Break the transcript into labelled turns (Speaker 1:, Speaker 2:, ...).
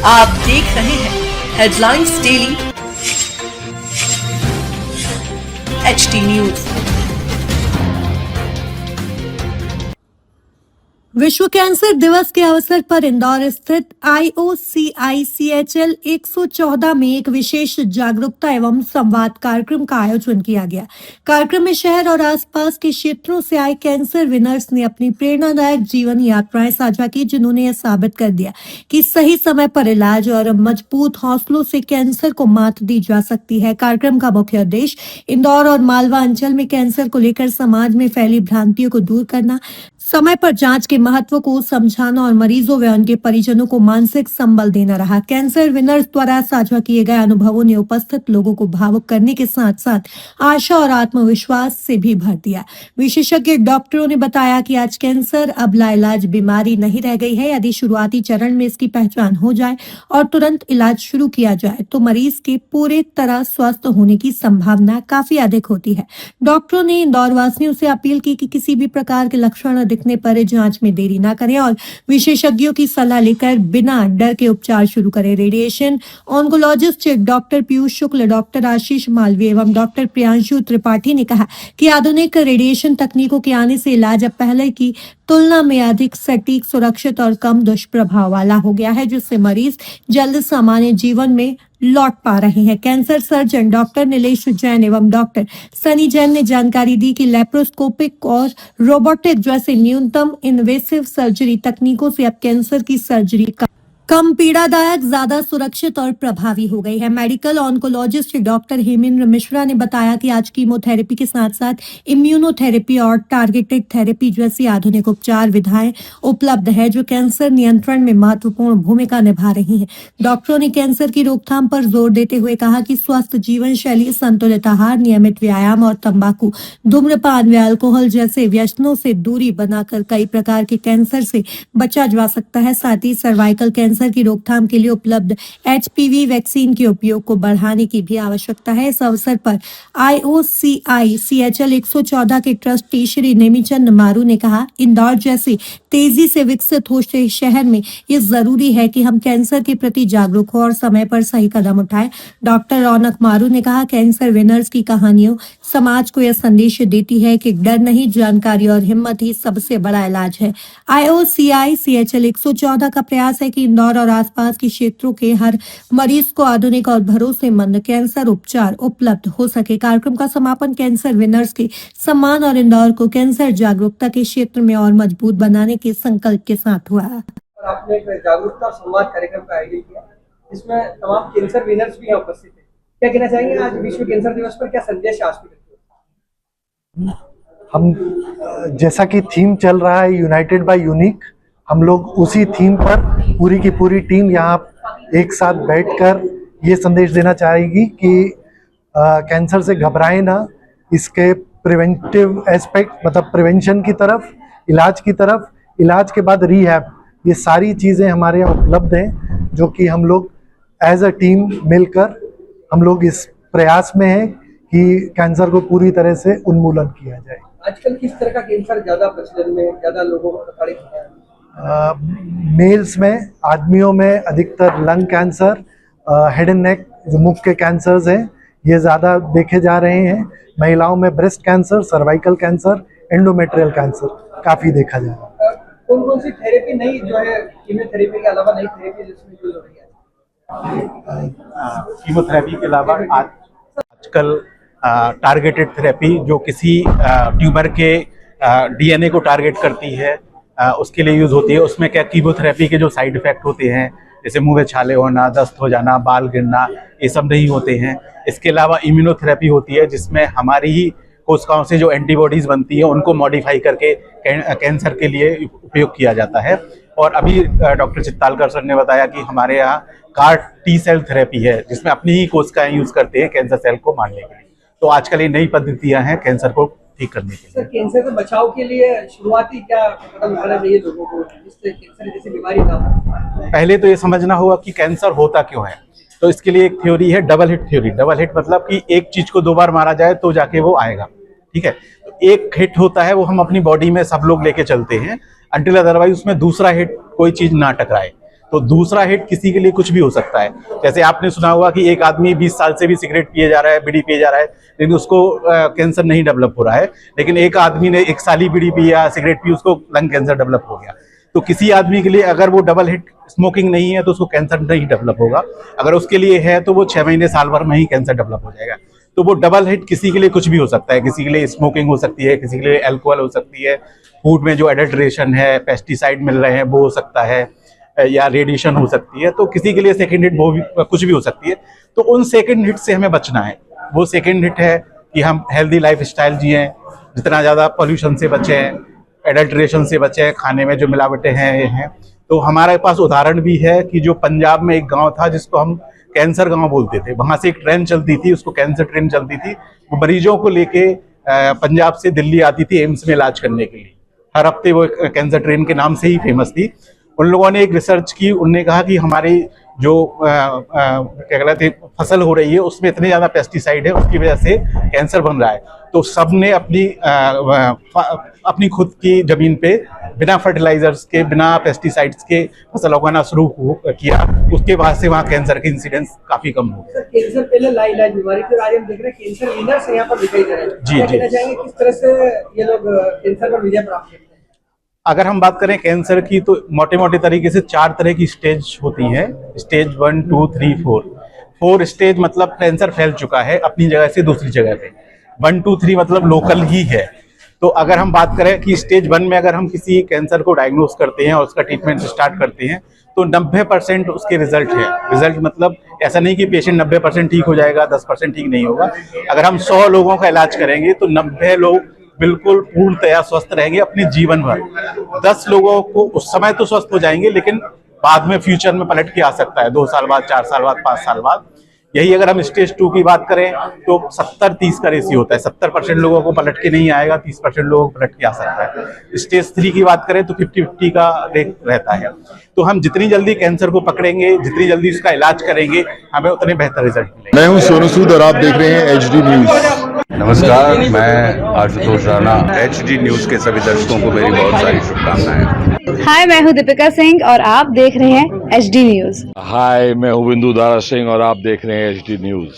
Speaker 1: आप देख रहे हैं हेडलाइंस डेली HD न्यूज।
Speaker 2: विश्व कैंसर दिवस के अवसर पर इंदौर स्थित IOCICHL 114 में एक विशेष जागरूकता एवं संवाद कार्यक्रम का आयोजन किया गया। कार्यक्रम में शहर और आसपास के क्षेत्रों से आए कैंसर विनर्स ने अपनी प्रेरणादायक जीवन यात्राएं साझा की, जिन्होंने यह साबित कर दिया कि सही समय पर इलाज और मजबूत हौसलों से कैंसर को मात दी जा सकती है। कार्यक्रम का मुख्य उद्देश्य इंदौर और मालवा अंचल में कैंसर को लेकर समाज में फैली भ्रांतियों को दूर करना, समय पर जांच के महत्व को समझाना और मरीजों व उनके परिजनों को मानसिक संबल देना रहा। कैंसर विनर्स द्वारा साझा किए गए अनुभवों ने उपस्थित लोगों को भावुक करने के साथ साथ आशा और आत्मविश्वास से भी भर दिया। विशेषज्ञ डॉक्टरों ने बताया कि आज कैंसर अब लाइलाज बीमारी नहीं रह गई है। यदि शुरुआती चरण में इसकी पहचान हो जाए और तुरंत इलाज शुरू किया जाए तो मरीज के पूरे तरह स्वस्थ होने की संभावना काफी अधिक होती है। डॉक्टरों ने इंदौर वासियों से अपील की कि किसी भी प्रकार के लक्षण दिखने पर जांच में देरी ना करें और विशेषज्ञों की सलाह लेकर बिना डर के उपचार शुरू करें। रेडिएशन ऑन्कोलॉजिस्ट डॉक्टर पीयूष शुक्ल, डॉक्टर आशीष मालवीय एवं डॉक्टर प्रियांशु त्रिपाठी ने कहा कि आधुनिक रेडिएशन तकनीकों के आने से इलाज अब पहले की तुलना में अधिक सटीक, सुरक्षित और कम दुष्प्रभाव वाला हो गया है, जिससे मरीज जल्द सामान्य जीवन में लौट पा रहे हैं। Cancer surgeon doctor Nilesh Jain एवं डॉक्टर सनी जैन ने जानकारी दी कि लेप्रोस्कोपिक और रोबोटिक जैसे न्यूनतम इन्वेसिव सर्जरी तकनीकों से अब कैंसर की सर्जरी कम पीड़ादायक, ज्यादा सुरक्षित और प्रभावी हो गई है। Medical oncologist doctor Hemendra Mishra ने बताया कि आज कीमोथेरेपी के साथ साथ इम्यूनोथेरेपी और टारगेटेड थेरेपी जैसी आधुनिक उपचार विधाएं उपलब्ध है, जो कैंसर नियंत्रण में महत्वपूर्ण भूमिका निभा रही हैं। डॉक्टरों ने कैंसर की रोकथाम पर जोर देते हुए कहा कि स्वस्थ जीवन शैली, संतुलित आहार, नियमित व्यायाम और तंबाकू, धूम्रपान व अल्कोहल जैसे व्यसनों से दूरी बनाकर कई प्रकार के कैंसर से बचा जा सकता है। साथ ही सर्वाइकल कैंसर की रोकथाम के लिए उपलब्ध HPV वैक्सीन के उपयोग को बढ़ाने की भी आवश्यकता है। इस अवसर पर IOCICHL 114 के ट्रस्टी श्री नेमीचंद मारू ने कहा, इंदौर जैसे तेजी से विकसित होते शहर में ये जरूरी है कि हम कैंसर के प्रति जागरूक हो और समय पर सही कदम उठाएं। डॉक्टर रौनक मारू ने कहा, कैंसर विनर्स की कहानियों समाज को यह संदेश देती है कि डर नहीं, जानकारी और हिम्मत ही सबसे बड़ा इलाज है। IOCICHL 114 का प्रयास है कि इंदौर और आसपास के क्षेत्रों के हर मरीज को आधुनिक और भरोसेमंद कैंसर उपचार उपलब्ध हो सके। कार्यक्रम का समापन कैंसर विनर्स के सम्मान और इंदौर को कैंसर जागरूकता के क्षेत्र में और मजबूत बनाने के संकल्प के साथ हुआ।
Speaker 3: आपने एक जागरूकता संवाद कार्यक्रम का आयोजन किया, जिसमें तमाम कैंसर विनर्स भी उपस्थित थे। क्या कहना चाहेंगे, आज विश्व कैंसर दिवस पर क्या संदेश आज भी?
Speaker 4: हम जैसा कि थीम चल रहा है यूनाइटेड बाय यूनिक, हम लोग उसी थीम पर पूरी की पूरी टीम यहाँ एक साथ बैठकर ये संदेश देना चाहेगी कि कैंसर से घबराएं ना, इसके प्रिवेंटिव एस्पेक्ट मतलब प्रिवेंशन की तरफ, इलाज की तरफ, इलाज के बाद रीहैब, ये सारी चीज़ें हमारे यहाँ उपलब्ध हैं, जो कि हम लोग एज अ टीम मिलकर हम लोग इस प्रयास में हैं कि कैंसर को पूरी तरह से उन्मूलन किया जाए।
Speaker 3: आजकल किस तरह का कैंसर ज़्यादा प्रचलन में, ज़्यादा लोगों को प्रताड़ित है?
Speaker 4: मेल्स में, आदमियों में अधिकतर lung cancer, head and neck जो मुख के कैंसर्स हैं ये ज़्यादा देखे जा रहे हैं। महिलाओं में breast cancer, cervical cancer, endometrial cancer काफ़ी देखा जा रहा है।
Speaker 3: कौन कौन सी थेरेपी नई जो है कीमोथेरेपी के अलावा नई थेरेपी जिसमें यूज हो रही है?
Speaker 5: कीमोथेरेपी के अलावा आजकल टारगेटेड थेरेपी जो किसी ट्यूमर के DNA को टारगेट करती है उसके लिए यूज़ होती है। उसमें क्या कीमोथेरेपी के जो साइड इफ़ेक्ट होते हैं, जैसे मुंह में छाले होना, दस्त हो जाना, बाल गिरना, ये सब नहीं होते हैं। इसके अलावा इम्यूनोथेरेपी होती है, जिसमें हमारी ही कोशिकाओं से जो एंटीबॉडीज़ बनती हैं उनको मॉडिफाई करके कैंसर के लिए उपयोग किया जाता है। और अभी डॉक्टर चित्तालकर सर ने बताया कि हमारे यहाँ CAR-T सेल थेरेपी है, जिसमें अपनी ही कोशिकाएं यूज़ करते हैं कैंसर सेल को मारने के लिए। तो आजकल ये नई पद्धतियाँ हैं कैंसर को ठीक करने के लिए।
Speaker 3: सर, कैंसर से बचाव के लिए शुरुआती क्या कदम उठाना चाहिए लोगों को, जिससे कैंसर जैसी बीमारी ना हो?
Speaker 5: पहले तो ये समझना होगा कि कैंसर होता क्यों है। तो इसके लिए एक थ्योरी है, double hit theory. Double hit मतलब कि एक चीज को 2 बार मारा जाए तो जाके वो आएगा, ठीक है। तो एक हिट होता है वो हम अपनी बॉडी में सब लोग लेके चलते हैं, अनटिल अदरवाइज उसमें दूसरा हिट कोई चीज ना टकराए। तो दूसरा हिट किसी के लिए कुछ भी हो सकता है। जैसे आपने सुना होगा कि एक आदमी 20 साल से भी सिगरेट पिए जा रहा है, बीड़ी पिए जा रहा है, लेकिन उसको कैंसर नहीं डेवलप हो रहा है। लेकिन एक आदमी ने 1 साल ही बीड़ी पिया, सिगरेट पी, उसको लंग कैंसर डेवलप हो गया। तो किसी आदमी के लिए अगर वो डबल हिट स्मोकिंग नहीं है तो उसको कैंसर नहीं डेवलप होगा, अगर उसके लिए है तो वो 6 महीने साल भर में ही कैंसर डेवलप हो जाएगा। तो वो डबल हिट किसी के लिए कुछ भी हो सकता है, किसी के लिए स्मोकिंग हो सकती है, किसी के लिए अल्कोहल हो सकती है, फूड में जो एडल्ट्रेशन है, पेस्टिसाइड मिल रहे हैं वो हो सकता है, या रेडिएशन हो सकती है। तो किसी के लिए सेकंड हिट वो भी कुछ भी हो सकती है। तो उन सेकंड हिट से हमें बचना है। वो सेकंड हिट है कि हम हेल्दी लाइफ स्टाइल जिए, जितना ज़्यादा पॉल्यूशन से बचें, एडल्ट्रेशन से बचें, खाने में जो मिलावटें हैं ये हैं। तो हमारे पास उदाहरण भी है कि जो पंजाब में एक गांव था जिसको हम कैंसर गांव बोलते थे, वहां से एक ट्रेन चलती थी, उसको कैंसर ट्रेन चलती थी। वो मरीजों को लेके पंजाब से दिल्ली आती थी एम्स में इलाज करने के लिए। हर हफ्ते वो कैंसर ट्रेन के नाम से ही फेमस थी। उन लोगों ने एक रिसर्च की, उनने कहा कि हमारी जो क्या कहते हैं फसल हो रही है उसमें इतने ज़्यादा पेस्टिसाइड है, उसकी वजह से कैंसर बन रहा है। तो सब ने अपनी खुद की ज़मीन पे बिना फर्टिलाइजर्स के, बिना पेस्टिसाइड्स के फसल उगाना शुरू किया। उसके बाद से वहाँ कैंसर के इंसिडेंस काफ़ी कम हो गए।
Speaker 3: कैंसर पहले लाइलाज बीमारी थी, आज हम देख रहे हैं कैंसर विनर्स यहाँ पर दिखाई दे रहे हैं।
Speaker 5: जी,
Speaker 3: क्या
Speaker 5: जी।
Speaker 3: कहना चाहेंगे किस तरह से ये लोग कैंसर पर विजय प्राप्त करते हैं?
Speaker 5: अगर हम बात करें कैंसर की तो मोटे मोटे तरीके से 4 तरह की स्टेज होती हैं। स्टेज 1, 2, 3, 4। 4 स्टेज मतलब कैंसर फैल चुका है अपनी जगह से दूसरी जगह पे। 1, 2, 3 मतलब लोकल ही है। तो अगर हम बात करें कि स्टेज 1 में अगर हम किसी कैंसर को डायग्नोस करते हैं और उसका ट्रीटमेंट स्टार्ट करते हैं तो 90% उसके रिजल्ट है। रिजल्ट मतलब ऐसा नहीं कि पेशेंट 90% ठीक हो जाएगा, 10% ठीक नहीं होगा। अगर हम 100 लोगों का इलाज करेंगे तो 90 लोग बिल्कुल पूर्णतया स्वस्थ रहेंगे अपने जीवन भर। 10 लोगों को उस समय तो स्वस्थ हो जाएंगे लेकिन बाद में फ्यूचर में पलट के आ सकता है, 2 साल बाद, 4 साल बाद, 5 साल बाद। यही अगर हम स्टेज 2 की बात करें तो 70-30 का रेशियो होता है। 70% लोगों को पलट के नहीं आएगा, 30% लोगों को पलट के आ सकता है। स्टेज 3 की बात करें तो 50-50 का रेट रहता है। तो हम जितनी जल्दी कैंसर को पकड़ेंगे, जितनी जल्दी उसका इलाज करेंगे, हमें उतने बेहतर रिजल्ट मिलेंगे।
Speaker 6: मैं हूं सोनू सूद और आप देख रहे हैं HD न्यूज।
Speaker 7: नमस्कार, मैं आशुतोष राणा। HD न्यूज के सभी दर्शकों को मेरी बहुत सारी शुभकामनाएं।
Speaker 8: हाय, मैं हूँ दीपिका सिंह और आप देख रहे हैं HD न्यूज।
Speaker 6: हाय, मैं हूं बिंदु दारा सिंह और आप देख रहे हैं HD न्यूज।